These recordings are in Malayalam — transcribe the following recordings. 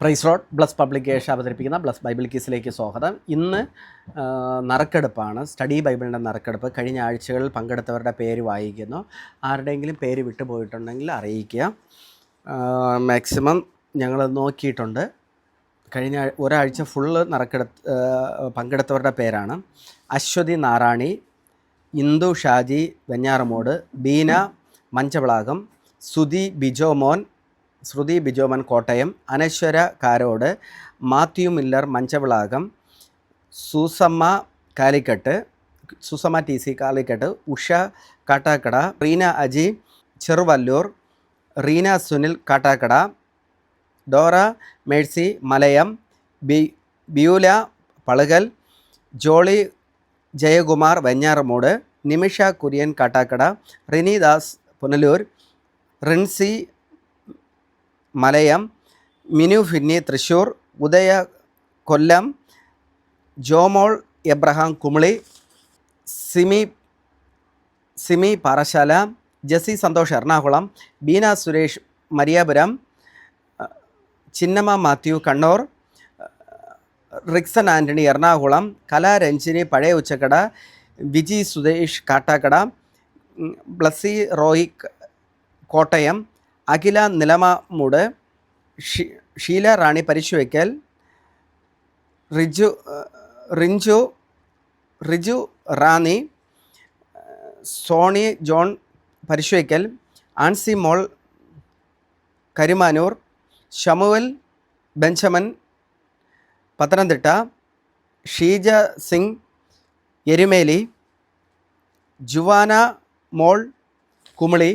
Price Lord. ബ്ലസ് പബ്ലിക്കേഷൻ അവതരിപ്പിക്കുന്ന ബ്ലസ് ബൈബിൾ കീസിലേക്ക് സ്വാഗതം. ഇന്ന് നറുക്കെടുപ്പാണ്, സ്റ്റഡി ബൈബിളിൻ്റെ നറുക്കെടുപ്പ്. കഴിഞ്ഞ ആഴ്ചകളിൽ പങ്കെടുത്തവരുടെ പേര് വായിക്കുന്നു. ആരുടെയെങ്കിലും പേര് വിട്ടുപോയിട്ടുണ്ടെങ്കിൽ അറിയിക്കുക. മാക്സിമം ഞങ്ങൾ നോക്കിയിട്ടുണ്ട്. കഴിഞ്ഞ ഒരാഴ്ച ഫുള്ള് പങ്കെടുത്തവരുടെ പേരാണ്: Aswathy Narani, Indu Shaji Venjaramoodu, Beena Manchavilakam, Sruthi Bijomon Kottayam, Anaswara Karode, Mathew Miller Manchavilakam, Susamma T C Calicut, Usha Kattakada, Reena Aji Cheruvallur, Reena Sunil Kattakada, Dora Mercy Malayam, Beulah Palukal, Jolly Jayakumar Venjaramoodu, Nimisha Kurian Kattakada, Rinidas Punalur, Rincy Malayam, Minu Finny Thrissur, Udaya Kollam, Jomol Abraham Kumily, Simi Parassala, Jessy Santhosh Ernakulam, Beena Suresh Mariyapuram, Chinnamma Mathew Kannur, Rixon Antony Ernakulam, Kalaranjini പഴയ ഉച്ചക്കട, Viji Sudesh Kattakada, Blessy Roy Kottayam, Akhila Nilamoodu, Sheela Rani Parasuvaikkal, Riju Rani, Sony John Parasuvaikkal, Ancy Mol Karumanoor, Samuel Benjamin Pathanamthitta, Sheeja Singh Erumeli, Juana Mol Kumily,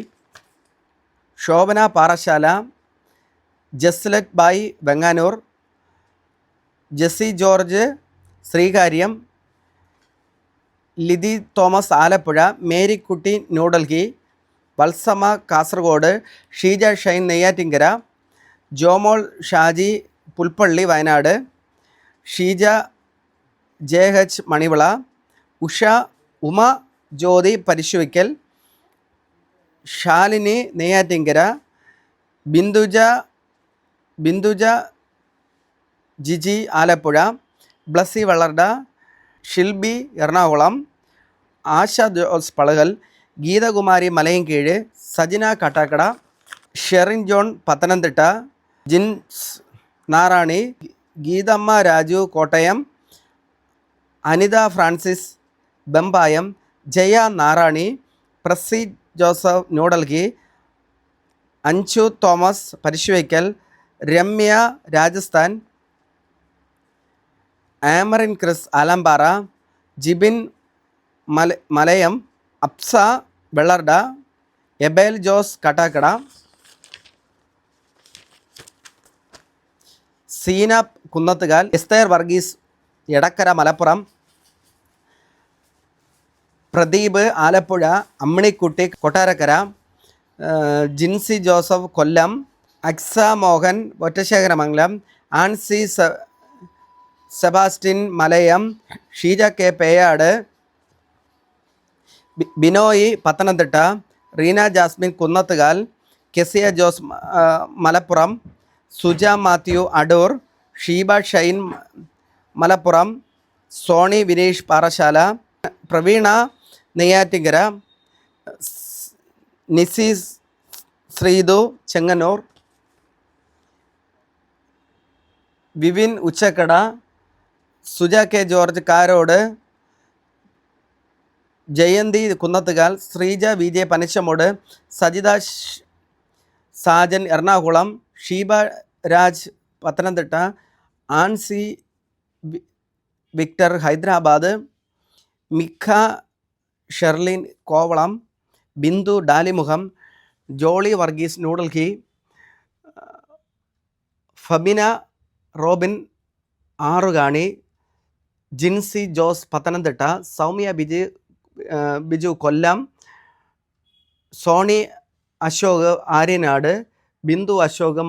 Shobhana Parassala, Jeslet Bai Venganoor, Jessy George Sreekaryam, Lithi Thomas Alappuzha, Marykutty New Delhi, Valsamma Kasaragod, Sheeja Shine Neyyattinkara, Jomol Shaji Pulpally Wayanad, Sheeja JH Manivila, Uma Jyothi Parasuvaikkal, Shalini Neyyattinkara, Binduja Jiji Alappuzha, Blessy Vellarada, Shilby Ernakulam, Asha Jose Palukal, Geethakumari Malayinkeezhu, Sajina Kattakada, Sherin John Pathanamthitta, Jins Narani, Geethamma Raju Kottayam, Anitha Francis Vembayam, Jaya Narani, Prasi Joseph New Delhi, Anju Thomas Parasuvaikkal, Ramya Rajasthan, Amarin Chris Alampara, Jibin Malayam, Apsa Vellarada, Abel Jose Kattakada, Seena Kunnathukal, Esther Varghese Edakkara Malappuram, Pradeep Alappuzha, Amminikutty Kottarakkara, Jincy Joseph Kollam, Aksa Mohan Ottasekharamangalam, Ancy Sebastian Malayam, Sheeja K Peyad, Binoy Pathanamthitta, Reena Jasmine Kunnathukal, Keziah Jose Malappuram, Suja Mathew Adoor, Sheeba Shine Malappuram, Sony Vineesh Parassala, Praveena Neyyattinkara, നിസീസ് Sreethu Chengannur, Vivin Uchakkada, Suja K George Karode, Jayanthi Kunnathukal, Sreeja VJ Panachamoodu, Sajitha Sajan Ernakulam, Sheeba Raj Pathanamthitta, Ancy Victor Hyderabad, Mikha Sherlin Kovalam, Bindu Dalimukham, Jolly Varghese New Delhi, Fabina Robin Arukani, Jincy Jose Pathanamthitta, Soumya Biju Kollam, Sony Ashok Aryanad, Bindu Ashok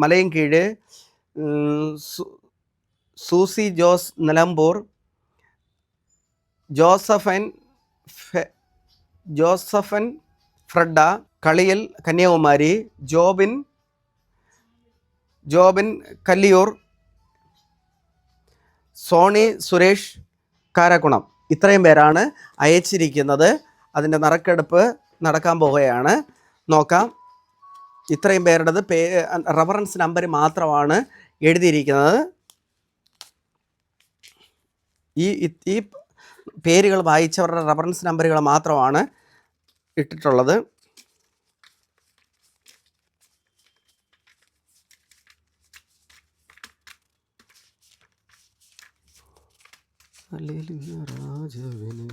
Malayinkeezhu, Susie Jose Nilambur, Josephan Freda Kaliyil Kanyakumari, Jobin Jobin Kalliyoor, Sony Suresh Karakkonam. ഇത്രയും പേരാണ് അയച്ചിരിക്കുന്നത്. അതിൻ്റെ നറുക്കെടുപ്പ് നടക്കാൻ പോവുകയാണ്. നോക്കാം. ഇത്രയും പേരുടേത് റഫറൻസ് നമ്പർ മാത്രമാണ് എഴുതിയിരിക്കുന്നത്. ഈ പേരുകൾ വായിച്ചവരുടെ റഫറൻസ് നമ്പറുകൾ മാത്രമാണ് ഇട്ടിട്ടുള്ളത്. രാജവിന്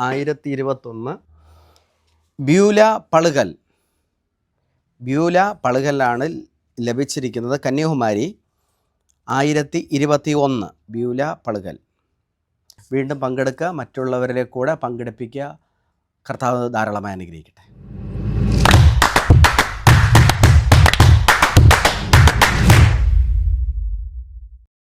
1021 ബ്യൂല പളുകലാണ് ലഭിച്ചിരിക്കുന്നത്. കന്യാകുമാരി 1021 ബ്യൂല പളുകൽ. വീണ്ടും പങ്കെടുക്കുക, മറ്റുള്ളവരിലെ കൂടെ പങ്കെടുപ്പിക്കുക. കർത്താവ് ധാരാളമായി അനുഗ്രഹിക്കട്ടെ.